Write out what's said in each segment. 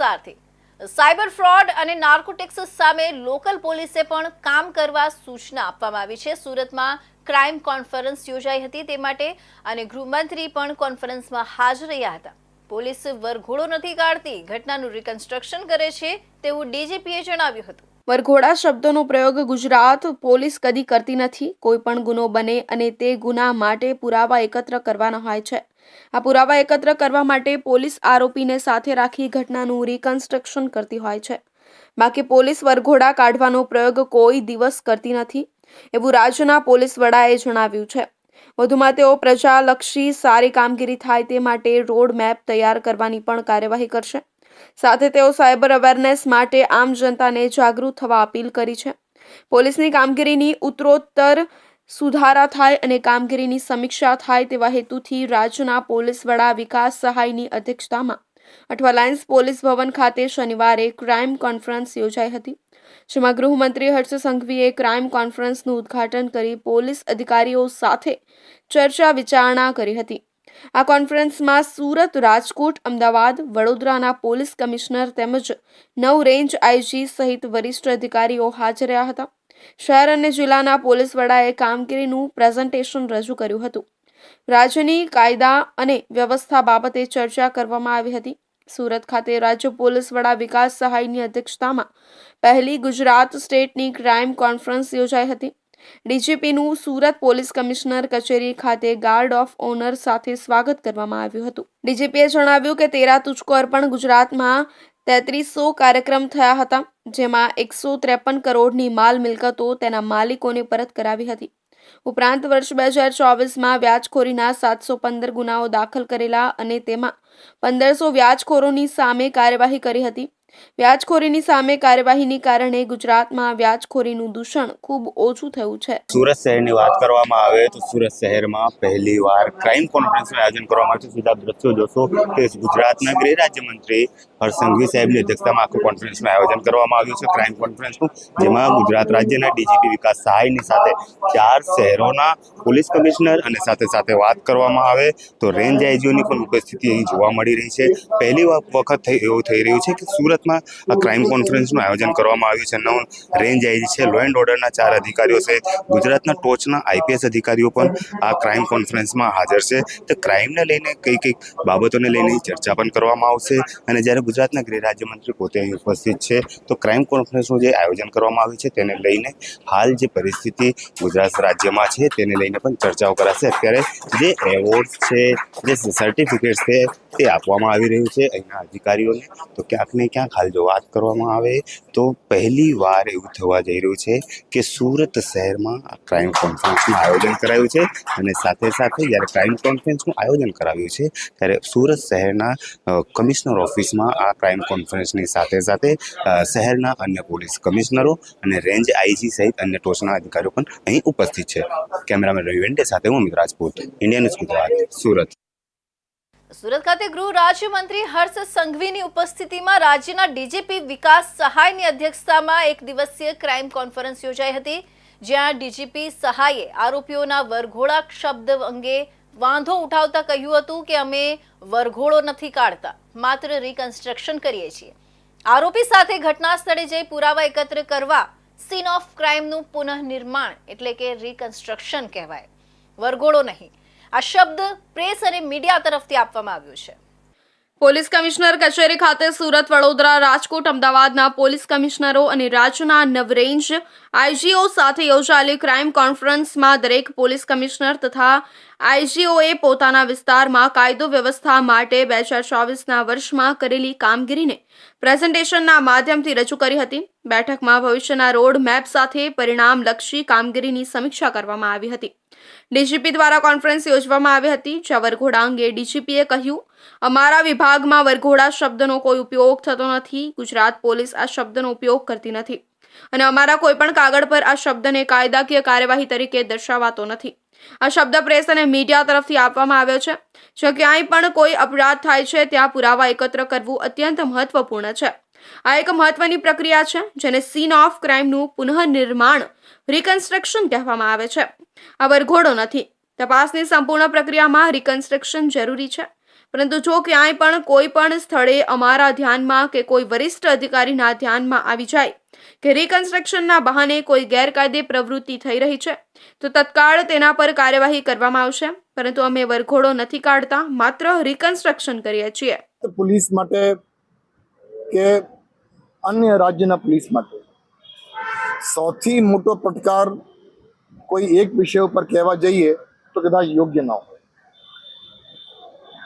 સારથી cyber fraud અને narcotics સામે local પોલીસે પણ કામ કરવા સૂચના આપવામાં આવી છે। સુરતમાં ક્રાઇમ કોન્ફરન્સ યોજાઈ હતી તે માટે અને ગૃહમંત્રી પણ કોન્ફરન્સમાં હાજર રહ્યા હતા। પોલીસ વરઘોડો નથી કાઢતી, ઘટનાનું રિકન્સ્ટ્રક્શન કરે છે તેવું ડીજીપીએ જણાવ્યું હતું। વરઘોડા શબ્દનો પ્રયોગ ગુજરાત પોલીસ કદી કરતી નથી। કોઈ પણ ગુનો બને અને તે ગુના માટે પુરાવા એકત્ર કરવાના હોય છે। આ પુરાવા એકત્ર કરવા માટે પોલીસ આરોપીને સાથે રાખી ઘટનાનું રિકન્સ્ટ્રક્શન કરતી હોય છે। બાકી પોલીસ વરઘોડા કાઢવાનો પ્રયોગ કોઈ દિવસ કરતી નથી એવું રાજ્યના પોલીસ વડાએ જણાવ્યું છે। વધુમાં તેઓ પ્રજાલક્ષી સારી કામગીરી થાય તે માટે રોડ મેપ તૈયાર કરવાની પણ કાર્યવાહી કરશે। સાથે તેઓ સાયબર અવેરનેસ માટે આમ જનતાને જાગૃત થવા અપીલ કરી છે। પોલીસની કામગીરીની ઉત્તરોત્તર સુધારા થાય અને કામગીરીની સમીક્ષા થાય તેવા હેતુથી રાજ્યના પોલીસ વડા વિકાસ સહાયની અધ્યક્ષતામાં અઠવા લાયન્સ પોલીસ ભવન ખાતે શનિવારે ક્રાઇમ કોન્ફરન્સ યોજાઈ હતી। જેમાં ગૃહમંત્રી હર્ષ સંઘવીએ ક્રાઇમ કોન્ફરન્સનું ઉદ્ઘાટન કરી પોલીસ અધિકારીઓ સાથે ચર્ચા વિચારણા કરી હતી। આ કોન્ફરન્સમાં સુરત, રાજકોટ, અમદાવાદ, વડોદરાના પોલીસ કમિશનર તેમજ 9 રેન્જ આઈજી સહિત વરિષ્ઠ અધિકારીઓ હાજર રહ્યા હતા। શહેર અને જિલ્લાના પોલીસ વડાએ કામગીરીનું પ્રેઝન્ટેશન રજૂ કર્યું હતું। રાજ્યની કાયદા અને વ્યવસ્થા બાબતે ચર્ચા કરવામાં આવી હતી। સુરત ખાતે રાજ્ય પોલીસ વડા વિકાસ સહાયની અધ્યક્ષતામાં પહેલી ગુજરાત સ્ટેટની ક્રાઇમ કોન્ફરન્સ યોજાઈ હતી। ડીજીપીનું સુરત પોલીસ કમિશનર કચેરી ખાતે ગાર્ડ ઓફ ઓનર સાથે સ્વાગત કરવામાં આવ્યું હતું। ડીજીપીએ જણાવ્યું કે 13 તુચકો અર્પણ ગુજરાતમાં 3300 કાર્યક્રમ થયા હતા, જેમાં 153 કરોડની માલ મિલકતો તેના માલિકોને પરત કરાવી હતી। ઉપરાંત વર્ષ 2024માં વ્યાજખોરીના 715 ગુનાઓ દાખલ કરેલા અને તેમાં 1500 વ્યાજખોરોની સામે કાર્યવાહી કરી હતી। વ્યાજખોરીની સામે કાર્યવાહીની કારણે ગુજરાતમાં વ્યાજખોરીનું દૂષણ ખૂબ ઓછું થયું છે। સુરત શહેરની વાત કરવામાં આવે તો સુરત શહેરમાં પહેલીવાર ક્રાઇમ કોન્ફરન્સનું આયોજન કરવામાં આવ્યું છે। સીધા દ્રશ્યો જોશો કે ગુજરાતના ગૃહ રાજ્યમંત્રી હર્ષ સંઘવી સાહેબની અધ્યક્ષતામાં આખું કોન્ફરન્સનું આયોજન કરવામાં આવ્યું છે ક્રાઇમ કોન્ફરન્સનું, જેમાં ગુજરાત રાજ્યના ડીજીપી વિકાસ સહાયની સાથે 4 શહેરોના પોલીસ કમિશનર અને સાથે વાત કરવામાં આવે તો રેન્જ આઈજીઓની પણ ઉપસ્થિતિ અહીં જોવા મળી રહી છે। પહેલી વખત એવું થઈ રહ્યું છે કે સુરતમાં આ ક્રાઇમ કોન્ફરન્સનું આયોજન કરવામાં આવ્યું છે। 9 રેન્જ આઈજી છે, લો એન્ડ ઓર્ડરના 4 અધિકારીઓ છે, ગુજરાતના ટોચના આઈપીએસ અધિકારીઓ પણ આ ક્રાઇમ કોન્ફરન્સમાં હાજર છે। તો ક્રાઇમને લઈને કઈ બાબતોને લઈને ચર્ચા પણ કરવામાં આવશે અને જ્યારે ગુજરાતના ગૃહ રાજ્યમંત્રી પોતે અહીં ઉપસ્થિત છે તો ક્રાઇમ કોન્ફરન્સનું જે આયોજન કરવામાં આવ્યું છે તેને લઈને હાલ જે પરિસ્થિતિ ગુજરાત રાજ્યમાં છે તેને લઈને પણ ચર્ચાઓ કરાશે। અત્યારે જે એવોર્ડ છે, જે સર્ટિફિકેટ્સ છે તે આપવામાં આવી રહ્યું છે અહીંના અધિકારીઓને। તો ક્યાંક ને ક્યાંક હાલ જો વાત કરવામાં આવે તો પહેલી વાર એવું થવા જઈ રહ્યું છે કે સુરત શહેરમાં આ ક્રાઇમ કોન્ફરન્સનું આયોજન કરાયું છે અને સાથે જ્યારે ક્રાઇમ કોન્ફરન્સનું આયોજન કરાવ્યું છે ત્યારે સુરત શહેરના કમિશનર ઓફિસમાં આ ક્રાઇમ કોન્ફરન્સની સાથે શહેરના અન્ય પોલીસ કમિશનરો અને રેન્જ આઈજી સહિત અન્ય ટોચના અધિકારીઓ પણ અહીં ઉપસ્થિત છે। કેમેરામેન રવિ વેંડે સાથે હું અમિત રાજપૂત, ઇન્ડિયા ન્યૂઝ ગુજરાત, સુરત। સુરત ખાતે ગૃહ રાજ્યમંત્રી હર્ષ સંઘવીની ઉપસ્થિતિમાં રાજ્યના ડીજીપી વિકાસ સહાયની અધ્યક્ષતામાં 1 દિવસીય ક્રાઇમ કોન્ફરન્સ યોજાઈ હતી, જ્યાં ડીજીપી સહાયે આરોપીઓના વરઘોડા શબ્દ અંગે વાંધો ઉઠાવતા કહ્યું હતું કે અમે વરઘોડો નથી કાઢતા, માત્ર રિકન્સ્ટ્રક્શન કરીએ છીએ। આરોપી સાથે ઘટના સ્થળે જઈ પુરાવા એકત્ર કરવા સીન ઓફ ક્રાઇમનું પુનઃનિર્માણ એટલે કે રિકન્સ્ટ્રક્શન કહેવાય, વરઘોડો નહીં। આ શબ્દ પ્રેસ અને મીડિયા તરફથી આપવામાં આવ્યું છે। પોલીસ કમિશનર કચેરી ખાતે સુરત, વડોદરા, રાજકોટ, અમદાવાદના પોલીસ કમિશનરો અને રાજ્યના 9 રેન્જ આઈજીઓ સાથે યોજાયેલી ક્રાઇમ કોન્ફરન્સમાં દરેક પોલીસ કમિશનર તથા આઈજીઓએ પોતાના વિસ્તારમાં કાયદો વ્યવસ્થા માટે 2024ના વર્ષમાં કરેલી કામગીરીને પ્રેઝન્ટેશનના માધ્યમથી રજૂ કરી હતી। બેઠકમાં ભવિષ્યના રોડ મેપ સાથે પરિણામલક્ષી કામગીરીની સમીક્ષા કરવામાં આવી હતી। ડીજીપી દ્વારા કોન્ફરન્સ યોજવામાં આવી હતી, જ્યાં વરઘોડા અંગે ડીજીપીએ કહ્યું, અમારા વિભાગમાં વરઘોડા શબ્દનો કોઈ ઉપયોગ થતો નથી। ગુજરાત પોલીસ આ શબ્દનો ઉપયોગ કરતી નથી અને અમારા કોઈ પણ કાગળ પર આ શબ્દને કાયદાકીય કાર્યવાહી તરીકે દર્શાવાતો નથી। આ શબ્દ પ્રેસ અને મીડિયા તરફથી આપવામાં આવ્યો છે। જો ક્યાંય પણ કોઈ અપરાધ થાય છે ત્યાં પુરાવા એકત્ર કરવું અત્યંત મહત્વપૂર્ણ છે। આ એક મહત્વની પ્રક્રિયા છે જેને સીન ઓફ ક્રાઇમનું પુનઃનિર્માણ રિકન્સ્ટ્રક્શન કહેવામાં આવે છે। આ વરઘોડો નથી। તપાસની સંપૂર્ણ પ્રક્રિયામાં રિકન્સ્ટ્રક્શન જરૂરી છે। પરંતુ જો ક્યાંય પણ કોઈ પણ સ્થળે અમારા ધ્યાનમાં કે કોઈ વરિષ્ઠ અધિકારીના ધ્યાનમાં આવી જાય કે રિકન્સ્ટ્રક્શનના બહાને કોઈ ગેરકાયદે પ્રવૃત્તિ થઈ રહી છે તો તત્કાળ તેના પર કાર્યવાહી કરવામાં આવશે, પરંતુ અમે વરઘોડો નથી કાઢતા, માત્ર રિકન્સ્ટ્રક્શન કરીએ છીએ. પોલીસ માટે કે અન્ય રાજ્યના પોલીસ માટે સૌથી મોટો પડકાર કોઈ એક વિષય ઉપર કહેવા જઈએ તો કદાચ યોગ્ય ન હોય.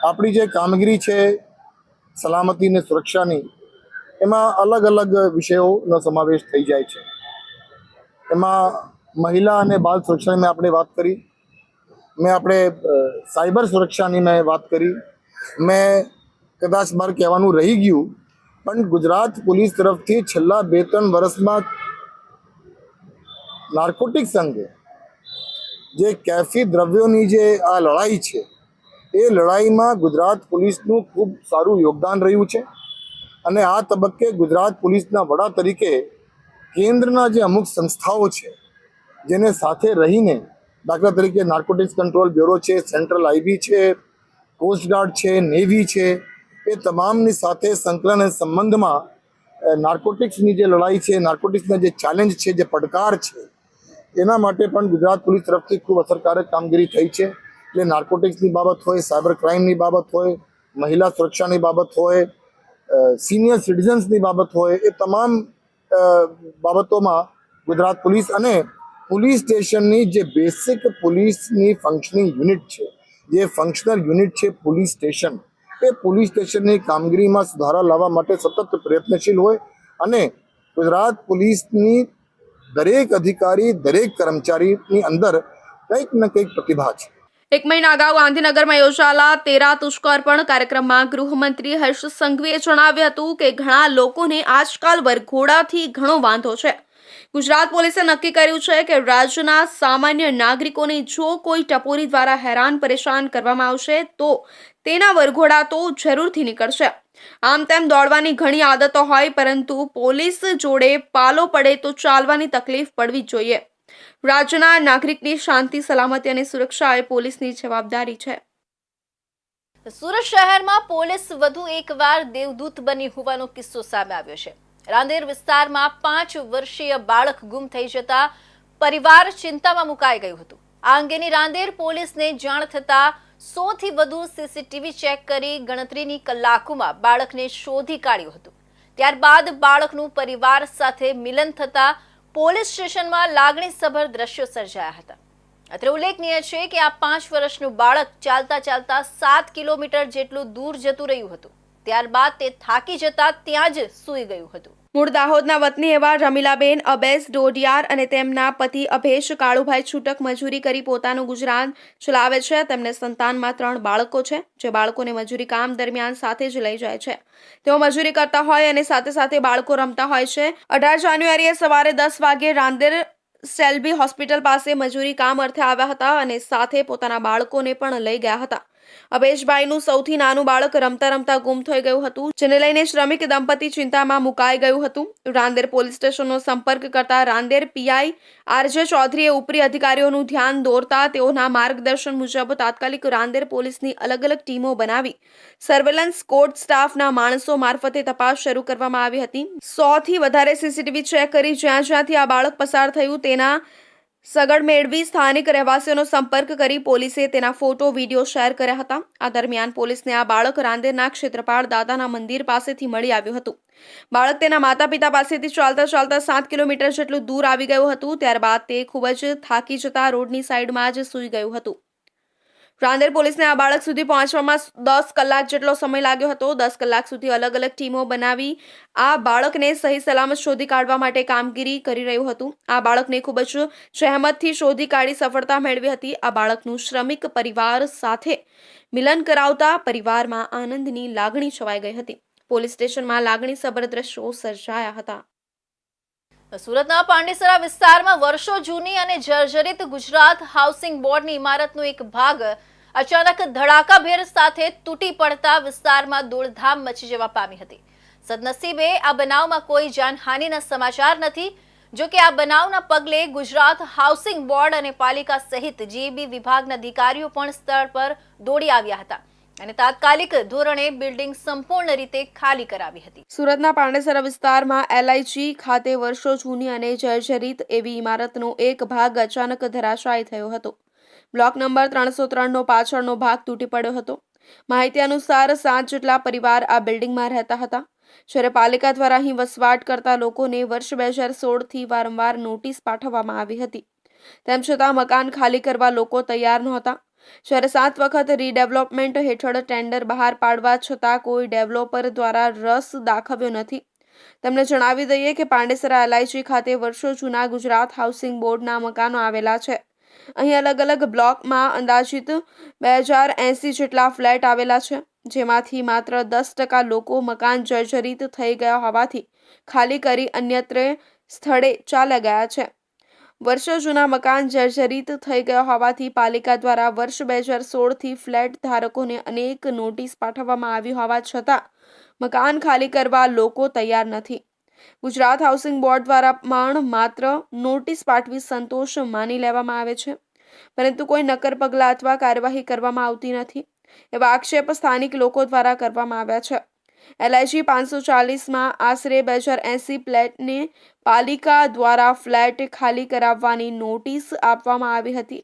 આપણી જે કામગીરી છે સલામતી અને સુરક્ષાની, એમાં અલગ અલગ વિષયોનો સમાવેશ થઈ જાય છે. એમાં મહિલા અને બાળ સુરક્ષાની મેં આપણે વાત કરી, આપણે સાયબર સુરક્ષાની મેં વાત કરી, મેં કદાચ મારે કહેવાનું રહી ગયું પણ ગુજરાત પોલીસ તરફથી છેલ્લા 2-3 વર્ષમાં નાર્કોટિક્સ અંગે જે કેફી દ્રવ્યોની જે આ લડાઈ છે એ લડાઈમાં ગુજરાત પોલીસનું ખૂબ સારું યોગદાન રહ્યું છે. અને આ તબક્કે ગુજરાત પોલીસના વડા તરીકે કેન્દ્રના જે અમુક સંસ્થાઓ છે જેને સાથે રહીને, દાખલા તરીકે નાર્કોટિક્સ કંટ્રોલ બ્યુરો છે, સેન્ટ્રલ આઈબી છે, કોસ્ટગાર્ડ છે, નેવી છે, એ તમામની સાથે સંકલન અને સંબંધમાં નાર્કોટિક્સની જે લડાઈ છે, નાર્કોટિક્સના જે ચેલેન્જ છે, જે પડકાર છે, એના માટે પણ ગુજરાત પોલીસ તરફથી ખૂબ અસરકારક કામગીરી થઈ છે. એટલે નાર્કોટિક્સની બાબત હોય, સાયબર ક્રાઇમની બાબત હોય, મહિલા સુરક્ષાની બાબત હોય, સિનિયર સિટીઝન્સની બાબત હોય, એ તમામ બાબતોમાં ગુજરાત પોલીસ અને પોલીસ સ્ટેશનની જે બેસિક પોલીસની ફંક્શનિંગ યુનિટ છે, જે ફંક્શનલ યુનિટ છે પોલીસ સ્ટેશન, એ પોલીસ સ્ટેશનની કામગીરીમાં સુધારા લાવવા માટે સતત પ્રયત્નશીલ હોય. અને ગુજરાત પોલીસની દરેક અધિકારી, દરેક કર્મચારીની અંદર કંઈક ને કંઈક પ્રતિભા છે. 1 મહિના અગાઉ ગાંધીનગરમાં યોજાયેલા 13 તુષ્કર્પણ કાર્યક્રમમાં ગૃહમંત્રી હર્ષ સંઘવીએ જણાવ્યું હતું કે ઘણા લોકોને આજકાલ વરઘોડાથી ઘણો વાંધો છે. ગુજરાત પોલીસે નક્કી કર્યું છે કે રાજ્યના સામાન્ય નાગરિકોને જો કોઈ ટપોરી દ્વારા હેરાન પરેશાન કરવામાં આવશે તો તેના વરઘોડા તો જરૂરથી નીકળશે. આમ તેમ દોડવાની ઘણી આદતો હોય, પરંતુ પોલીસ જોડે પાલો પડે તો ચાલવાની તકલીફ પડવી જ જોઈએ. રાજ્યના નાગરિકની શાંતિ, સલામતી અને સુરક્ષા એ પોલીસની જવાબદારી છે. સુરત શહેરમાં પોલીસ વધુ એકવાર દેવદૂત બની હોવાનો કિસ્સો સામે આવ્યો છે. રાંદેર વિસ્તારમાં 5 વર્ષીય બાળક ગુમ થઈ જતા પરિવાર ચિંતામાં મુકાઈ ગયું હતું. આ અંગેની રાંદેર પોલીસને જાણ થતા 100 થી વધુ સીસીટીવી ચેક કરી ગણતરીની કલાકોમાં બાળકને શોધી કાઢ્યું હતું. ત્યારબાદ બાળકનું પરિવાર સાથે મિલન થતા પોલીસ સ્ટેશનમાં લાગણીસભર દ્રશ્યો સર્જાયા હતા. અત્રે ઉલ્લેખનીય છે કે આ 5 વર્ષનું બાળક ચાલતા ચાલતા 7 કિલોમીટર જેટલું દૂર જતું રહ્યું હતું. ત્યારબાદ તે થાકી જતા ત્યાં જ સૂઈ ગયું હતું. મૂળ દાહોદના વતની એવા રમીલાબેન અબેસ ડોડિયાર અને તેમના પતિ અભેશ કાળુભાઈ છૂટક મજૂરી કરી પોતાનું ગુજરાન ચલાવે છે. તેમને સંતાનમાં 3 બાળકો છે, જે બાળકોને મજૂરી કામ દરમિયાન સાથે જ લઈ જાય છે. તેઓ મજૂરી કરતા હોય અને સાથે સાથે બાળકો રમતા હોય છે. 18 જાન્યુઆરીએ સવારે 10 વાગે રાંદેર સેલ્બી હોસ્પિટલ પાસે મજૂરી કામ અર્થે આવ્યા હતા અને સાથે પોતાના બાળકોને પણ લઈ ગયા હતા. અભેશભાઈનું સૌથી નાનું બાળક રમતા રમતા ગુમ થઈ ગયું હતું, જેને લઈને શ્રમિક દંપતી ચિંતામાં મુકાઈ ગયું હતું. રાંદેર પોલીસ સ્ટેશનનો સંપર્ક કરતા રાંદેર પીઆઈ આરજે ચૌધરીએ ઉપરી અધિકારીઓનું ધ્યાન દોરતા તેઓના માર્ગદર્શન મુજબ તાત્કાલિક રાંદેર પોલીસની અલગ અલગ ટીમો બનાવી સર્વેલન્સ કોડ સ્ટાફના માણસો મારફતે તપાસ શરૂ કરવામાં આવી હતી. 100 થી વધારે સીસીટીવી ચેક કરી જ્યાંથી આ બાળક પસાર થયું તેના સગડ મેળવી સ્થાનિક રહેવાસીઓનો સંપર્ક કરી પોલીસે તેના ફોટો, વિડીયો શેર કર્યા હતા. આ દરમિયાન પોલીસને આ બાળક રાંદેરના ક્ષેત્રપાળ દાદાના મંદિર પાસેથી મળી આવ્યું હતું. બાળક તેના માતા પિતા પાસેથી ચાલતા 7 કિલોમીટર જેટલું દૂર આવી ગયું હતું. ત્યારબાદ તે ખૂબ જ થાકી જતા રોડની સાઈડમાં જ સૂઈ ગયું હતું. રાંદેર પોલીસને આ બાળક સુધી પહોંચવામાં 10 કલાક જેટલો સમય લાગ્યો હતો. 10 કલાક સુધી અલગ અલગ ટીમો બનાવી આ બાળકને સહી સલામત શોધી કાઢવા માટે કામગીરી કરી રહ્યું હતું. આ બાળકને ખૂબ જ જહેમતથી શોધી કાઢી સફળતા મેળવી હતી. આ બાળકનું શ્રમિક પરિવાર સાથે મિલન કરાવતા પરિવારમાં આનંદની લાગણી છવાઈ ગઈ હતી. પોલીસ સ્ટેશનમાં લાગણીસભર દ્રશ્યો સર્જાયા હતા. સુરતના પાંડેસરા વિસ્તારમાં વર્ષો જૂની અને જર્જરિત ગુજરાત હાઉસિંગ બોર્ડની ઇમારતનો એક ભાગ અચાનક ધડાકાભેર સાથે તૂટી પડતા વિસ્તારમાં દોડધામ મચી જવા પામી હતી. સદનસીબે આ બનાવમાં કોઈ જાનહાનિના સમાચાર નથી. જો કે આ બનાવના પગલે ગુજરાત હાઉસિંગ બોર્ડ અને પાલિકા સહિત જીઈબી વિભાગના અધિકારીઓ પણ સ્થળ પર દોડી આવ્યા હતા. અને તાત્કાલિક ધોરણે બિલ્ડિંગ સંપૂર્ણ રીતે ખાલી કરાવી હતી. સુરતના પાંડેસરા વિસ્તારમાં LIG ખાતે વર્ષો જૂની અને જર્જરિત એવી ઇમારતનો એક ભાગ અચાનક ધરાશાયી થયો હતો. બ્લોક નંબર 303નો પાછળનો ભાગ તૂટી પડ્યો હતો. માહિતી અનુસાર 7 જેટલા પરિવાર આ બિલ્ડિંગમાં રહેતા હતા, જ્યારે પાલિકા દ્વારા અહીં વસવાટ કરતા લોકોને વર્ષ 2016થી વારંવાર નોટિસ પાઠવવામાં આવી હતી. તેમ છતાં મકાન ખાલી કરવા લોકો તૈયાર નહોતા. જ્યારે 7 વખત રીડેવલપમેન્ટ હેઠળ ટેન્ડર બહાર પાડવા છતાં કોઈ ડેવલપર દ્વારા રસ દાખવ્યો નથી. તેમને જણાવી દઈએ કે પાંડેસરા LIG ખાતે વર્ષો જૂના ગુજરાત હાઉસિંગ બોર્ડના મકાનો આવેલા છે. અહીં અલગ અલગ બ્લોકમાં અંદાજિત 2080 જેટલા ફ્લેટ આવેલા છે, જેમાંથી માત્ર 10% લોકો મકાન જર્જરિત થઈ ગયા હોવાથી ખાલી કરી અન્યત્ર સ્થળે ચાલ્યા ગયા છે. વર્ષો જૂના મકાન જર્જરિત થઈ ગયા હોવાથી પાલિકા દ્વારા વર્ષ 2016થી ફ્લેટ ધારકોને અનેક નોટિસ પાઠવવામાં આવી હોવા છતાં મકાન ખાલી કરવા લોકો તૈયાર નથી. ગુજરાત હાઉસિંગ બોર્ડ દ્વારા પણ માત્ર નોટિસ પાઠવી સંતોષ માની લેવામાં આવે છે, પરંતુ કોઈ નક્કર પગલાં અથવા કાર્યવાહી કરવામાં આવતી નથી એવા આક્ષેપ સ્થાનિક લોકો દ્વારા કરવામાં આવ્યા છે. LIG 540માં આશરે 2080 ફ્લેટને પાલિકા દ્વારા ફ્લેટ ખાલી કરાવવાની નોટિસ આપવામાં આવી હતી.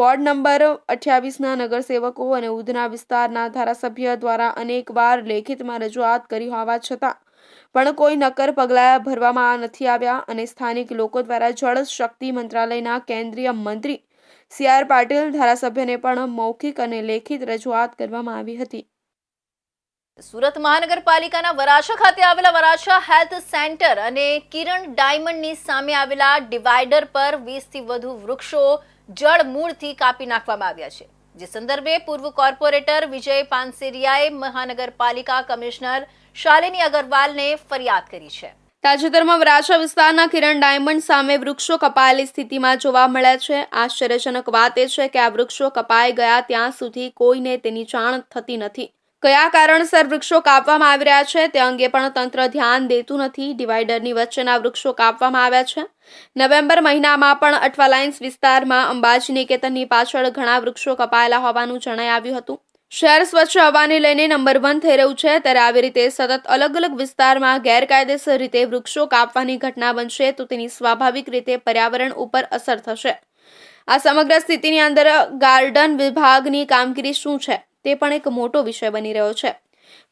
વોર્ડ નંબર 28ના નગરસેવકો અને ઉધના વિસ્તારના ધારાસભ્ય દ્વારા અનેકવાર લેખિતમાં રજૂઆત કરી હોવા છતાં પણ કોઈ નક્કર પગલાં ભરવામાં નથી આવ્યા અને સ્થાનિક લોકો દ્વારા જળ શક્તિ મંત્રાલયના કેન્દ્રીય મંત્રી CR પાટીલ ધારાસભ્યને પણ મૌખિક અને લેખિત રજૂઆત કરવામાં આવી હતી. સુરત મહાનગરપાલિકાના વરાછા ખાતે આવેલા વરાછા હેલ્થ સેન્ટર અને કિરણ ડાયમંડની સામે આવેલા ડિવાઈડર પર 20થી વધુ વૃક્ષો જળ મૂળથી કાપી નાખવામાં આવ્યા છે, જે સંદર્ભે પૂર્વ કોર્પોરેટર વિજય પાનસેરિયાએ મહાનગરપાલિકા કમિશનર શાલિની અગરવાલને ફરિયાદ કરી છે. તાજેતરમાં વરાછા વિસ્તારના કિરણ ડાયમંડ સામે વૃક્ષો કપાયેલી સ્થિતિમાં જોવા મળ્યા છે. આશ્ચર્યજનક વાત એ છે કે આ વૃક્ષો કપાઈ ગયા ત્યાં સુધી કોઈને તેની જાણ થતી નથી. કયા કારણસર વૃક્ષો કાપવામાં આવી રહ્યા છે તે અંગે પણ તંત્ર ધ્યાન દેતું નથી. ડિવાઈડરની વચ્ચેના વૃક્ષો કાપવામાં આવ્યા છે. નવેમ્બર મહિનામાં પણ અઠવાલાઇન્સ વિસ્તારમાં અંબાજી નિકેતનની પાછળ ઘણા વૃક્ષો કપાયેલા હોવાનું જણાઈ આવ્યું હતું. શહેર સ્વચ્છ હવાને લઈને નંબર 1 થઈ રહ્યું છે, ત્યારે આવી રીતે સતત અલગ અલગ વિસ્તારમાં ગેરકાયદેસર રીતે વૃક્ષો કાપવાની ઘટના બનશે તો તેની સ્વાભાવિક રીતે પર્યાવરણ ઉપર અસર થશે. આ સમગ્ર સ્થિતિની અંદર ગાર્ડન વિભાગની કામગીરી શું છે તે પણ એક મોટો વિષય બની રહ્યો છે.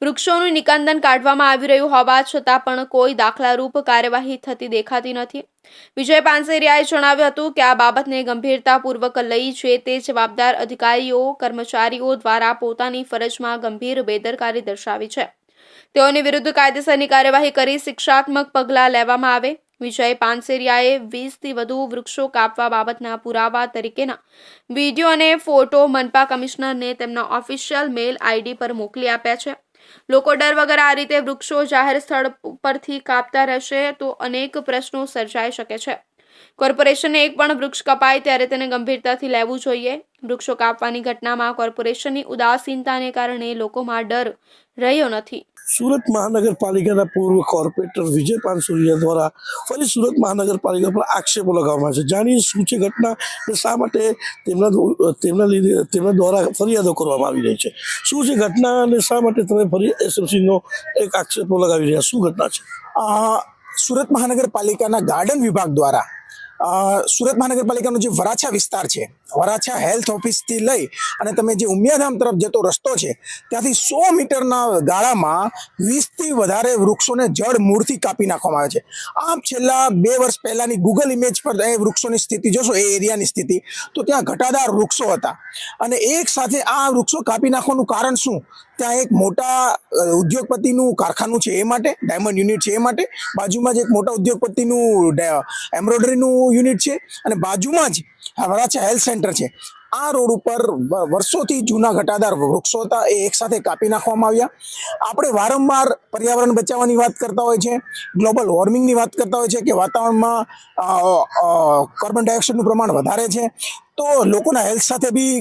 વૃક્ષોનું નિકંદન કાઢવામાં આવી રહ્યું હોવા છતાં પણ કોઈ દાખલારૂપ કાર્યવાહી થતી દેખાતી નથી. વિજય પાનસેરિયાએ જણાવ્યું હતું કે આ બાબતને ગંભીરતાપૂર્વક લઈ જે તે જવાબદાર અધિકારીઓ કર્મચારીઓ દ્વારા પોતાની ફરજમાં ગંભીર બેદરકારી દર્શાવી છે. તેઓની વિરુદ્ધ કાયદેસરની કાર્યવાહી કરી શિક્ષાત્મક પગલાં લેવામાં આવે. વિજય પાનસેરિયાએ 20થી વધુ વૃક્ષો કાપવા બાબતના પુરાવા તરીકેના વિડીયો અને ફોટો મનપા કમિશનરને તેમના ઓફિશિયલ મેલ ID પર મોકલી આપ્યા છે. લોકો ડર વગર આ રીતે વૃક્ષો જાહેર સ્થળ પરથી કાપતા રહેશે તો અનેક પ્રશ્નો સર્જાઈ શકે છે. કોર્પોરેશને એક પણ વૃક્ષ કપાય ત્યારે તેને ગંભીરતાથી લેવું જોઈએ. વૃક્ષો કાપવાની ઘટનામાં કોર્પોરેશનની ઉદાસીનતાને કારણે લોકોમાં ડર રહ્યો નથી. સુરત મહાનગરપાલિકાના પૂર્વ કોર્પોરેટર વિજય પાનસુરિયા દ્વારા ફરી સુરત મહાનગરપાલિકા પર આક્ષેપો લગાવવામાં છે. જાણીએ શું છે ઘટના અને શા માટે તેમના દ્વારા ફરિયાદો કરવામાં આવી રહી છે. શું છે ઘટના અને શા માટે તમે ફરી SMCનો એક આક્ષેપો લગાવી રહ્યા, શું ઘટના છે? સુરત મહાનગરપાલિકાના ગાર્ડન વિભાગ દ્વારા સુરત મહાનગરપાલિકાનો જે વરાછા વિસ્તાર છે, વરાછા હેલ્થ ઓફિસથી લઈ અને તમે જે ઉમિયાધામ તરફ જતો રસ્તો છે ત્યાંથી 100 મીટરના ગાળામાં 20થી વધારે વૃક્ષોને જડ મૂળથી કાપી નાખવામાં આવે છે. આપ છેલ્લા 2 વર્ષ પહેલાની ગૂગલ ઇમેજ પર એ વૃક્ષોની સ્થિતિ જોશો, એ એરિયાની સ્થિતિ, તો ત્યાં ઘટાદાર વૃક્ષો હતા અને એક સાથે આ વૃક્ષો કાપી નાખવાનું કારણ શું? ત્યાં એક મોટા ઉદ્યોગપતિનું કારખાનું છે એ માટે, ડાયમંડ યુનિટ છે એ માટે, બાજુમાં જ એક મોટા ઉદ્યોગપતિનું એમ્બ્રોઇડરીનું યુનિટ છે અને બાજુમાં જ વરાછા હેલ્થ સેન્ટર છે. આ રોડ ઉપર વર્ષોથી જૂના ઘટાદાર વૃક્ષો હતા, એ એકસાથે કાપી નાખવામાં આવ્યા. આપણે વારંવાર પર્યાવરણ બચાવવાની વાત કરતા હોય છે, ગ્લોબલ વોર્મિંગની વાત કરતા હોય છે કે વાતાવરણમાં કાર્બન ડાયોક્સાઇડનું પ્રમાણ વધારે છે, તો તો લોકોના હેલ્થ સાથે બી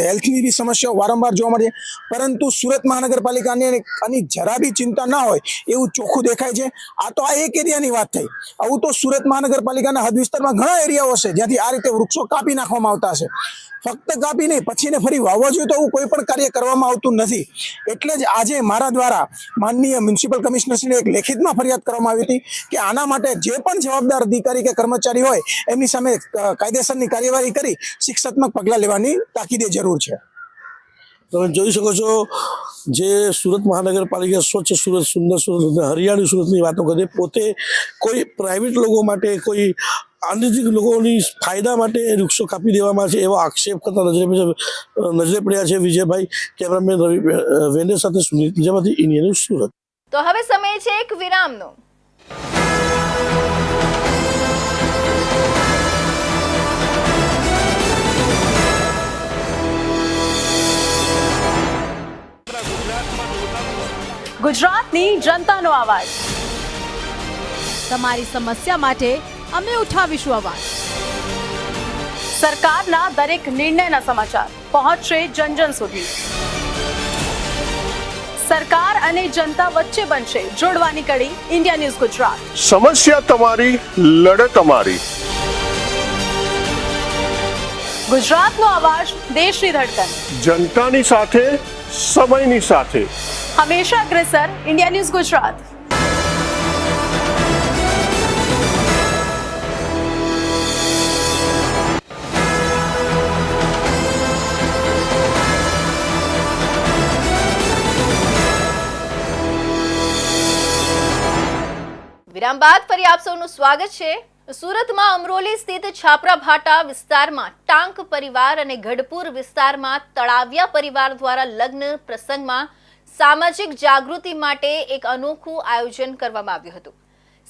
હેલ્થની બી સમસ્યાઓ વારંવાર જોવા મળે છે, પરંતુ સુરત મહાનગરપાલિકાની આની જરા બી ચિંતા ના હોય એવું ચોખ્ખું દેખાય છે. આ તો આ એક એરિયાની વાત થઈ. આવું તો સુરત મહાનગરપાલિકાના હદ વિસ્તારમાં ઘણા એરિયાઓ છે જ્યાંથી આ રીતે વૃક્ષો કાપી નાખવામાં આવતા હશે. ફક્ત કાપી નહીં, પછીને ફરી વાવવા જોઈએ તો આવું કોઈ પણ કાર્ય કરવામાં આવતું નથી. એટલે જ આજે મારા દ્વારા માનનીય મ્યુનિસિપલ કમિશનરશ્રીને એક લેખિતમાં ફરિયાદ કરવામાં આવી હતી કે આના માટે જે પણ જવાબદાર અધિકારી કે કર્મચારી હોય એમની સામે કાયદેસરની કાર્યવાહી કરી શિક્ષાત્મક પગલાં લેવાની તાકીદે જરૂર છે. તમે જોઈ શકો છો, જે સુરત મહાનગરપાલિકા સ્વચ્છ સુરત, સુંદર સુરત અને હરિયાળી સુરતની વાતો કરે, પોતે કોઈ પ્રાઇવેટ લોકો માટે, કોઈ અનૈતિક લોકોની ફાયદા માટે વૃક્ષો કાપી દેવામાં છે એવો આક્ષેપ કરતા નજરે પડ્યા છે વિજયભાઈ. કેમેરામેન રવિ વેન્ડર સાથે સુનિલ પ્રજાપતિ, ઇન્ડિયા ન્યૂઝ, સુરત. તો હવે સમય છે એક વિરામનો. ગુજરાતની જનતાનો અવાજ. તમારી સમસ્યા માટે અમે ઉઠાવીશું અવાજ. સરકારના દરેક નિર્ણયના સમાચાર પહોંચશે જન સુધી. સરકાર અને જનતા વચ્ચે બનશે જોડવાની કડી. India news Gujarat. સમસ્યા તમારી, લડત અમારી. ગુજરાતનો અવાજ, દેશની ધડકન. જનતાની સાથે, સમયની સાથે. હંમેશા અગ્રેસર. India news Gujarat. વિરામ બાદ ફરી આપ સૌનું સ્વાગત છે. સુરતમાં અમરોલી સ્થિત છાપરા ભાટા વિસ્તારમાં ટાંક પરિવાર અને ગઢપુર વિસ્તારમાં તળાવિયા પરિવાર દ્વારા લગ્ન પ્રસંગમાં સામાજિક જાગૃતિ માટે એક અનોખું આયોજન કરવામાં આવ્યું હતું.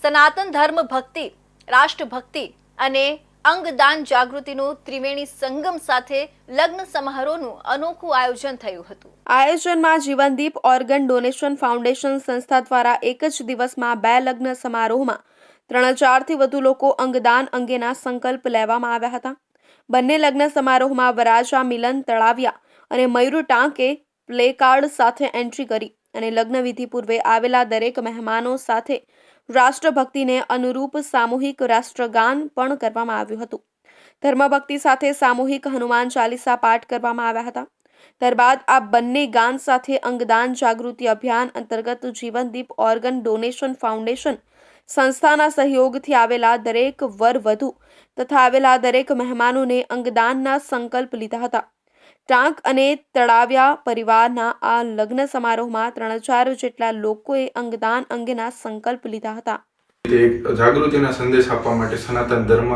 સનાતન ધર્મ ભક્તિ, રાષ્ટ્રભક્તિ અને અંગદાન જાગૃતિનો ત્રિવેણી સંગમ સાથે લગ્ન સમારોહનું અનોખું આયોજન થયું હતું. આયોજનમાં જીવનદીપ ઓર્ગન ડોનેશન ફાઉન્ડેશન સંસ્થા દ્વારા એક જ દિવસમાં 2 લગ્ન સમારોહમાં 3000થી વધુ લોકો અંગદાન અંગેના સંકલ્પ લેવામાં આવ્યા હતા. બંને લગ્ન સમારોહમાં વરાજા મિલન તળાવિયા અને મયુર ટાંકે પ્લેકાર્ડ સાથે એન્ટ્રી કરી અને લગ્ન વિધિ પૂર્વે આવેલા દરેક મહેમાનો સાથે રાષ્ટ્રભક્તિને અનુરૂપ સામૂહિક રાષ્ટ્રગાન પણ કરવામાં આવ્યું હતું. ધર્મભક્તિ સાથે સામૂહિક હનુમાન ચાલીસા પાઠ કરવામાં આવ્યા હતા. ત્યારબાદ આ બંને ગાન સાથે અંગદાન જાગૃતિ અભિયાન અંતર્ગત જીવનદીપ ઓર્ગન ડોનેશન ફાઉન્ડેશન સંસ્થાના સહયોગથી આવેલા દરેક વર વધુ તથા આવેલા દરેક મહેમાનોને અંગદાનના સંકલ્પ લીધા હતા. ટાંક અને તળાવિયા પરિવારના આ લગ્ન સમારોહમાં 3000 જેટલા લોકોએ અંગદાન અંગેના સંકલ્પ લીધા હતા. એક જાગૃતિના સંદેશ આપવા માટે સનાતન ધર્મ,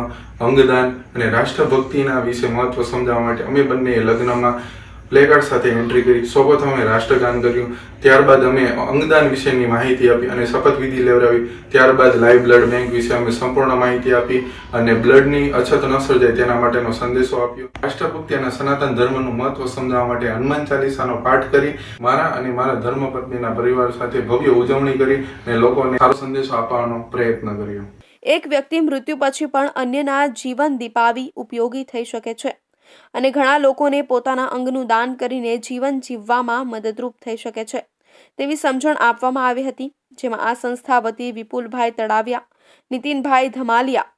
અંગદાન અને રાષ્ટ્રભક્તિના વિશે મહત્વ સમજાવવા માટે અમે બંને લગ્નમાં પ્લેકાર્ડ સાથે એન્ટ્રી કરી. સૌપ્રથમ અમે રાષ્ટ્રગાન કર્યું, ત્યારબાદ અમે અંગદાન વિશેની માહિતી આપી અને શપથવિધિ લેવડાવી. ત્યારબાદ લાઈવ બ્લડ બેંક વિશે અમે સંપૂર્ણ માહિતી આપી અને બ્લડની અછત ન સર્જાય તેના માટેનો સંદેશો આપ્યો. રાષ્ટ્રભક્તિ અને સનાતન ધર્મનું મહત્વ સમજાવવા માટે હનુમાન ચાલીસાનો પાઠ કરી મારા અને મારા ધર્મપત્નીના પરિવાર સાથે ભવ્ય ઉજવણી કરી અને લોકોને સારો સંદેશો આપવાનો પ્રયત્ન કર્યો. એક વ્યક્તિ મૃત્યુ પછી પણ અન્યના જીવન દીપાવી ઉપયોગી થઈ શકે છે અને ઘણા લોકોને પોતાના અંગનું દાન કરીને જીવન જીવવામાં મદદરૂપ થઈ શકે છે તેવી સમજણ આપવામાં આવી હતી. જેમાં આ સંસ્થા વતી વિપુલભાઈ તળાવિયા, નીતિનભાઈ ધમાલિયા,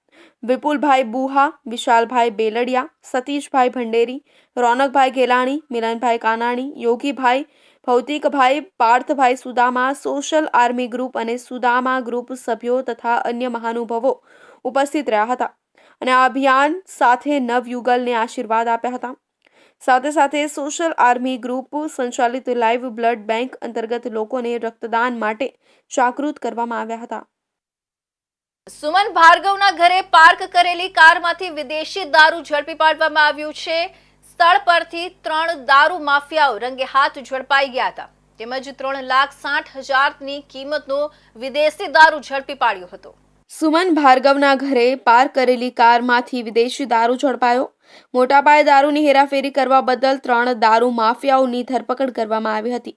વિપુલભાઈ બુહા, વિશાલભાઈ બેલડિયા, સતીશભાઈ ભંડેરી, રોનકભાઈ ગેલાણી, મિલનભાઈ કાનાણી, યોગીભાઈ, ભૌતિકભાઈ, પાર્થભાઈ સુદામા, સોશિયલ આર્મી ગ્રુપ અને સુદામા ગ્રુપ સભ્યો તથા અન્ય મહાનુભાવો ઉપસ્થિત રહ્યા હતા અને આ અભિયાન સાથે નવયુગલને આશીર્વાદ આપ્યા હતા. સાથે સાથે સોશિયલ આર્મી ગ્રુપ સંચાલિત લાઈવ બ્લડ બેંક અંતર્ગત લોકોને રક્તદાન માટે જાગૃત કરવામાં આવ્યા હતા. સુમન ભાર્ગવના ઘરે પાર્ક કરેલી કારમાંથી વિદેશી દારૂ ઝડપી પાડવામાં આવ્યું છે. સ્થળ પરથી 3 દારૂ માફિયાઓ રંગે હાથ ઝડપાઈ ગયા હતા. તેમજ 3,60,000ની કિંમતનો વિદેશી દારૂ ઝડપી પાડ્યો હતો. સુમન ભાર્ગવના ઘરે પાર્ક કરેલી કારમાંથી વિદેશી દારૂ ઝડપાયો. મોટા પાયે દારૂની હેરાફેરી કરવા બદલ 3 દારૂ માફિયાઓની ધરપકડ કરવામાં આવી હતી.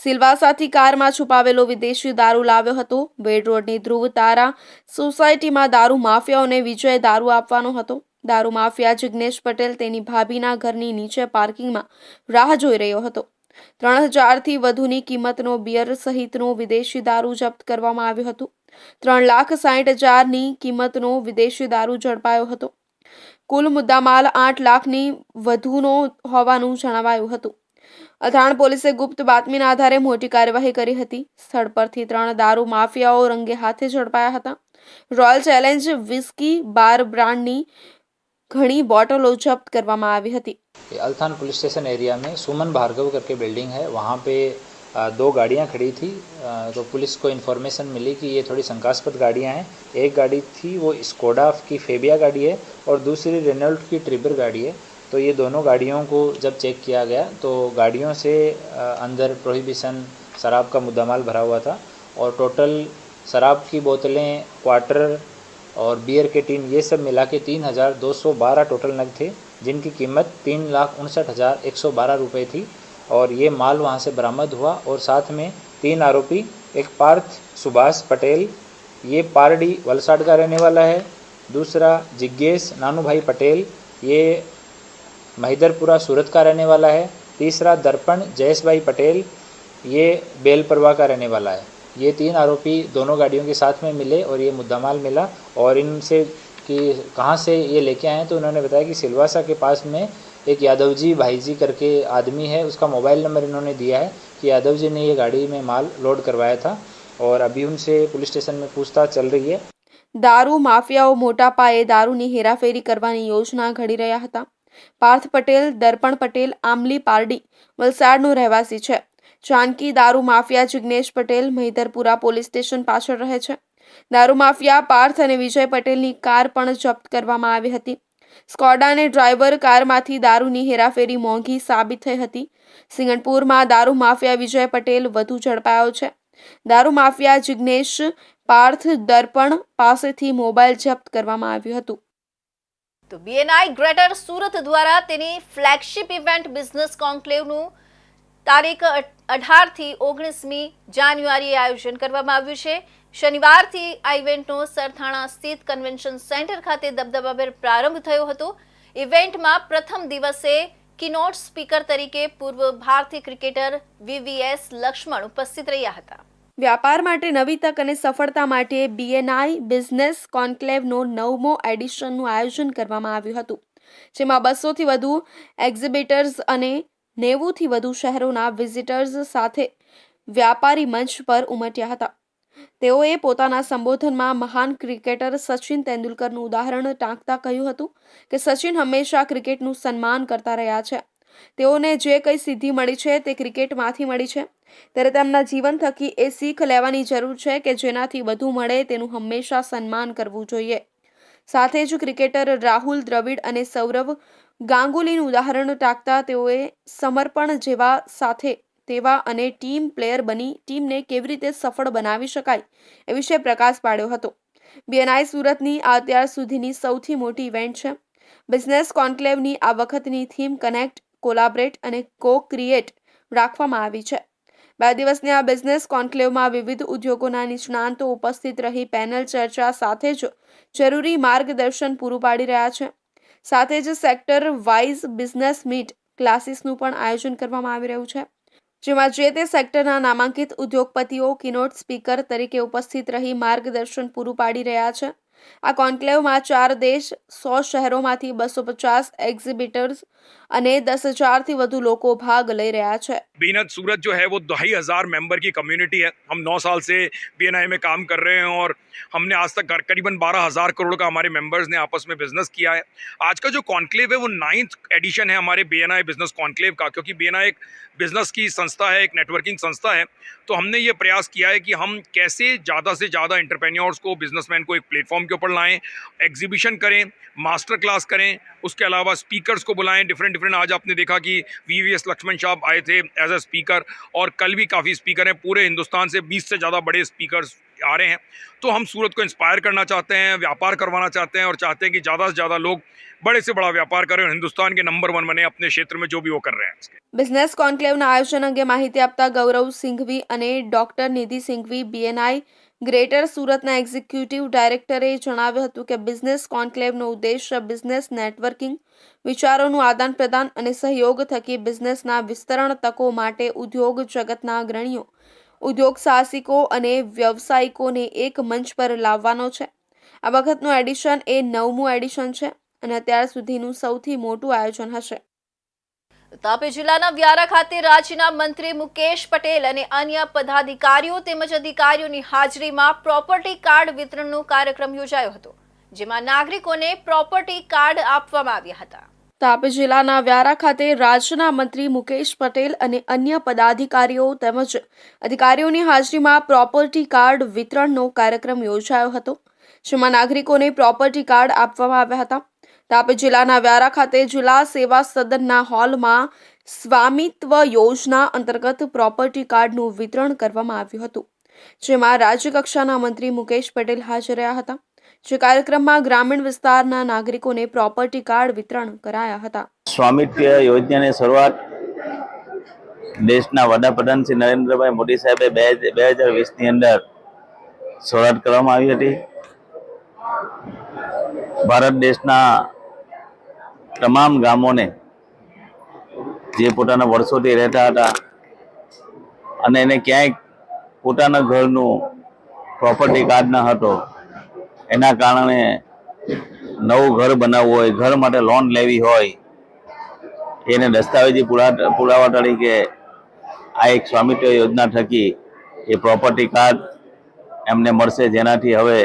સિલવાસાથી કારમાં છુપાવેલો વિદેશી દારૂ લાવ્યો હતો. બેડ રોડની ધ્રુવ તારા સોસાયટીમાં દારૂ માફિયાઓને વિજય દારૂ આપવાનો હતો. દારૂ માફિયા જિગ્નેશ પટેલ તેની ભાભીના ઘરની નીચે પાર્કિંગમાં રાહ જોઈ રહ્યો હતો. 3000થી વધુની કિંમતનો બિયર સહિતનો વિદેશી દારૂ જપ્ત કરવામાં આવ્યું હતું. 3,60,000ની કિંમતનો વિદેશી દારૂ ઝડપાયો હતો. કુલ મુદ્દામાલ 8 લાખની વધુનો હોવાનું જણાવાયું હતું. અથાણ પોલીસે ગુપ્ત બાતમીના આધારે મોટી કાર્યવાહી કરી હતી. સ્થળ પરથી 3 દારૂ માફિયાઓ રંગે હાથે ઝડપાયા હતા. રોયલ ચેલેન્જ વિસ્કી બાર બ્રાન્ડની घनी बोटलों जब्त करवामा आवी हती। अल्थान पुलिस स्टेशन एरिया में सुमन भार्गव करके बिल्डिंग है, वहाँ पे 2 गाड़ियाँ खड़ी थी। तो पुलिस को इन्फॉर्मेशन मिली कि ये थोड़ी शंकास्पद गाड़ियाँ हैं। एक गाड़ी थी वो स्कोडा की फेबिया गाड़ी है और दूसरी रेनॉल्ट की ट्रिबर गाड़ी है। तो ये दोनों गाड़ियों को जब चेक किया गया तो गाड़ियों से अंदर प्रोहिबिशन शराब का मुद्दामाल भरा हुआ था और टोटल शराब की बोतलें, क्वार्टर और बियर के टीन ये सब मिला के 3,212 टोटल नग थे, जिनकी कीमत 3,59,112 रुपये थी। और ये माल वहाँ से बरामद हुआ और साथ में 3 आरोपी, एक पार्थ सुभाष पटेल, ये पारडी वलसाड का रहने वाला है, दूसरा जिज्ञेश नानू भाई पटेल, ये महिदरपुरा सूरत का रहने वाला है, तीसरा दर्पण जयेश भाई पटेल, ये बेलपरवा का रहने वाला है। ये 3 आरोपी दोनों गाड़ियों के साथ में मिले और ये मुद्दामाल मिला। और इनसे कि कहाँ से ये लेके आए हैं तो उन्होंने बताया कि सिलवासा के पास में एक यादव जी भाई जी करके आदमी है, उसका मोबाइल नंबर इन्होंने दिया है कि यादव जी ने ये गाड़ी में माल लोड करवाया था और अभी उनसे पुलिस स्टेशन में पूछताछ चल रही है। दारू माफियाओ मोटा पाये दारूनी हेराफेरी करवानी योजना घड़ी रह्या हता। पार्थ पटेल, दर्पण पटेल आमली पारडी वलसाडनो રહેવાસી છે। जानकी दारू mafia Jignesh Patel Mahidharpura police station पाछळ रहे छे। दारू माफिया पार्थ અને વિજય પટેલની કાર પણ જપ્ત કરવામાં આવી હતી। સ્કોડાને ડ્રાઈવર કારમાંથી દારૂની હેરાફેરી મોંઘી સાબિત થઈ હતી। સિંગણપુરમાં દારૂ માફિયા વિજય પટેલ વધુ ઝડપાયો છે। દારૂ માફિયા જિગ્નેશ પાર્થ દર્પણ પાસેથી મોબાઈલ જપ્ત કરવામાં આવ્યું હતું। તો BNI ગ્રેટર સુરત દ્વારા તેની ફ્લેગશિપ ઇવેન્ટ બિઝનેસ કોન્ક્લેવનું તારીખ 18 થી 19મી જાન્યુઆરીએ આયોજન કરવામાં આવ્યું છે। શનિવારથી આ ઇવેન્ટનો સરથાણા સ્થિત કન્વેન્શન સેન્ટર ખાતે દબદબાભેર પ્રારંભ થયો હતો। ઇવેન્ટમાં પ્રથમ દિવસે કીનોટ સ્પીકર તરીકે પૂર્વ ભારતીય ક્રિકેટર VVS લક્ષ્મણ ઉપસ્થિત રહ્યા હતા। વ્યાપાર માટે નવી તક અને સફળતા માટે BNI બિઝનેસ કોન્ક્લેવનો 9મો એડિશનનું આયોજન કરવામાં આવ્યું હતું, જેમાં 200થી વધુ એક્ઝિબિટર્સ અને 90થી વધુ શહેરોના વિઝિટર્સ સાથે વ્યાપારી મંચ પર ઉમટ્યા હતા। તેઓએ પોતાના સંબોધનમાં મહાન ક્રિકેટર સચિન તેંડુલકરનું ઉદાહરણ ટાંકતા કહ્યું હતું કે સચિન હંમેશા ક્રિકેટનું સન્માન કરતા રહ્યા છે। તેઓને જે કંઈ સિદ્ધિ મળી છે તે ક્રિકેટમાંથી મળી છે, ત્યારે તેમના જીવન થકી એ શીખ લેવાની જરૂર છે કે જેનાથી વધુ મળે તેનું હંમેશા સન્માન કરવું જોઈએ। સાથે જ ક્રિકેટર રાહુલ દ્રવિડ અને સૌરવ ગાંગુલીનું ઉદાહરણ ટાંકતા તેઓએ સમર્પણ જેવા સાથે તેવા અને ટીમ પ્લેયર બની ટીમને કેવી રીતે સફળ બનાવી શકાય એ વિશે પ્રકાશ પાડ્યો હતો। BNI સુરતની આ અત્યાર સુધીની સૌથી મોટી ઇવેન્ટ છે। બિઝનેસ કોન્ક્લેવની આ વખતની થીમ કનેક્ટ, કોલાબરેટ અને કો ક્રિએટ રાખવામાં આવી છે। 2 દિવસની આ બિઝનેસ કોન્ક્લેવમાં વિવિધ ઉદ્યોગોના નિષ્ણાંતો ઉપસ્થિત રહી પેનલ ચર્ચા સાથે જ જરૂરી માર્ગદર્શન પૂરું પાડી રહ્યા છે। સાથે જ સેક્ટર વાઇઝ બિઝનેસ મીટ ક્લાસીસનું પણ આયોજન કરવામાં આવી રહ્યું છે, જેમાં જે તે સેક્ટરના નામાંકિત ઉદ્યોગપતિઓ કીનોટ સ્પીકર તરીકે ઉપસ્થિત રહી માર્ગદર્શન પૂરું પાડી રહ્યા છે। આ કોન્ક્લેવમાં 4 દેશ, 100 શહેરોમાંથી 250 એક્ઝિબિટર્સ અને 10,000થી વધુ લોકો ભાગ લઈ રહ્યા છે। बीनत सूरत जो है वो 2,500 मेंबर की कम्युनिटी है। हम 9 साल से BNI में काम कर रहे हैं और हमने आज तक करीबन 12,000 करोड़ का हमारे मेंबर्स ने आपस में बिजनेस किया है। आज का जो कॉन्क्लेव है वो 9th एडिशन है हमारे BNI बिजनेस कॉन्क्लेव का, क्योंकि BNI एक बिजनेस की संस्था है, एक नेटवर्किंग संस्था है। तो हमने ये प्रयास किया है कि हम कैसे ज़्यादा से ज़्यादा एंटरप्रेन्योर्स को, बिजनेसमैन को एक प्लेटफॉर्म के ऊपर लाएं, एग्जीबिशन करें, मास्टर क्लास करें, उसके अलावा स्पीकर्स को बुलाएं। डिफरेंट आज आपने देखा कि VVS लक्ष्मण साहब आए थे एज अ स्पीकर और कल भी काफ़ी स्पीकर हैं। पूरे हिंदुस्तान से 20 से ज़्यादा बड़े स्पीकर्स आ रहे हैं। तो हम सूरत को इंस्पायर करना चाहते हैं, व्यापार करवाना चाहते हैं और चाहते हैं कि ज़्यादा से ज़्यादा लोग बड़े से बड़ा व्यापार करें और हिंदुस्तान के नंबर 1 बने अपने क्षेत्र में जो भी वो कर रहे हैं। બિઝનેસ કોન્ક્લેવના આયોજન અંગે માહિતી આપતા ગૌરવ સિંઘવી અને ડોક્ટર નિધિ સિંઘવી બીએનઆઈ ગ્રેટર સુરતના એક્ઝિક્યુટિવ ડાયરેક્ટરે જણાવ્યું હતું કે બિઝનેસ કોન્ક્લેવનો ઉદ્દેશ્ય બિઝનેસ નેટવર્કિંગ, વિચારોનું આદાન પ્રદાન અને સહયોગ થકી બિઝનેસના વિસ્તરણ તકો માટે ઉદ્યોગ જગતના અગ્રણીઓ, ઉદ્યોગ સાહસિકો અને વ્યવસાયિકોને એક મંચ પર લાવવાનો છે. આ વખતનું એડિશન એ 9મું એડિશન છે અને અત્યાર સુધીનું સૌથી મોટું આયોજન હશે. તાપી જિલ્લાના વ્યારા ખાતે રાજ્યના મંત્રી મુકેશ પટેલ અને અન્ય પદાધિકારીઓ તેમજ અધિકારીઓની હાજરીમાં પ્રોપર્ટી કાર્ડ વિતરણનો કાર્યક્રમ યોજાયો હતો, જેમાં નાગરિકોને પ્રોપર્ટી કાર્ડ આપવામાં આવ્યા હતા. તાપી જિલ્લાના વ્યારા ખાતે રાજ્યના મંત્રી મુકેશ પટેલ અને અન્ય પદાધિકારીઓ તેમજ અધિકારીઓની હાજરીમાં પ્રોપર્ટી કાર્ડ વિતરણનો કાર્યક્રમ યોજાયો હતો, જેમાં નાગરિકોને પ્રોપર્ટી કાર્ડ આપવામાં આવ્યા હતા. તાપી જિલ્લાના વ્યારા ખાતે જિલ્લા સેવા સદનના હોલમાં સ્વામિત્વ યોજના અંતર્ગત પ્રોપર્ટી કાર્ડનું વિતરણ કરવામાં આવ્યું હતું, જેમાં રાજ્યકક્ષાના મંત્રી મુકેશ પટેલ હાજર રહ્યા હતા. જે કાર્યક્રમમાં ગ્રામીણ વિસ્તારના નાગરિકોને પ્રોપર્ટી કાર્ડ વિતરણ કરાયા હતા. સ્વામિત્વ યોજનાની શરૂઆત દેશના વડાપ્રધાન શ્રી નરેન્દ્રભાઈ મોદી સાહેબે 2020ની અંદર શરૂઆત કરવામાં આવી હતી. ભારત દેશના તમામ ગામોને જે પોતાના વર્ષોથી રહેતા હતા અને એને ક્યાંય પોતાના ઘરનું પ્રોપર્ટી કાર્ડ ન હતો, એના કારણે નવું ઘર બનાવવું હોય, ઘર માટે લોન લેવી હોય, એને દસ્તાવેજી પુરાવા તરીકે આ એક સ્વામિત્વ યોજના થકી એ પ્રોપર્ટી કાર્ડ એમને મળશે, જેનાથી હવે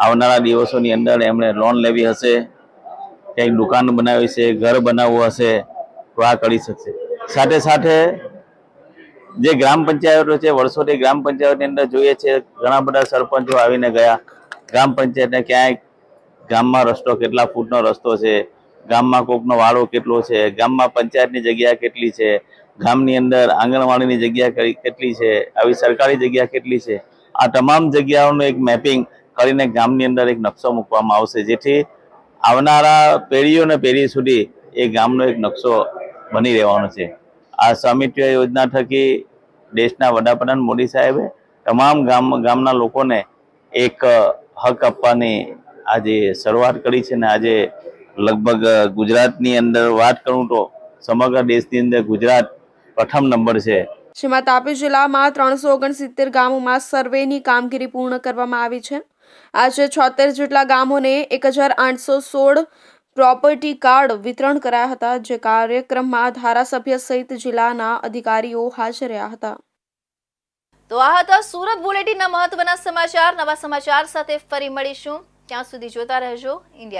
આવનારા દિવસોની અંદર એમણે લોન લેવી હશે, કંઈક દુકાન બનાવી છે, ઘર બનાવવું હશે તો આ કરી શકશે. સાથે સાથે જે ગ્રામ પંચાયતો છે, વર્ષોથી ગ્રામ પંચાયતની અંદર જોઈએ છે ઘણા બધા સરપંચો આવીને ગયા, ગ્રામ પંચાયતને ક્યાંય ગામમાં રસ્તો કેટલા ફૂટનો રસ્તો છે, ગામમાં કોકનો વાળો કેટલો છે, ગામમાં પંચાયતની જગ્યા કેટલી છે, ગામની અંદર આંગણવાડીની જગ્યા કેટલી છે, આવી સરકારી જગ્યા કેટલી છે, આ તમામ જગ્યાઓનું એક મેપિંગ કરીને ગામની અંદર એક નકશો મૂકવામાં આવશે, જેથી આવનારા પેઢીઓને પેઢી સુધી એ ગામનો એક નકશો બની રહેવાનો છે. આ સ્વામિત્વ યોજના થકી દેશના વડાપ્રધાન મોદી સાહેબે તમામ ગામના લોકોને એક હક આપવાની આજે શરૂઆત કરી છે ને આજે લગભગ ગુજરાતની અંદર વાત કરું તો સમગ્ર દેશની અંદર ગુજરાત પ્રથમ નંબર છે. જેમાં તાપી જિલ્લામાં 369 ગામોમાં સર્વેની કામગીરી પૂર્ણ કરવામાં આવી છે. આજે 76 જેટલા ગામોને 1816 પ્રોપર્ટી કાર્ડ વિતરણ કરાયા હતા, જે કાર્યક્રમમાં ધારાસભ્ય સહિત જિલ્લાના અધિકારીઓ હાજર રહ્યા હતા. તો આ હતા સુરત બુલેટિનના મહત્વના સમાચાર. નવા સમાચાર સાથે ફરી મળીશું. ત્યાં સુધી જોતા રહેજો ઇન્ડિયા.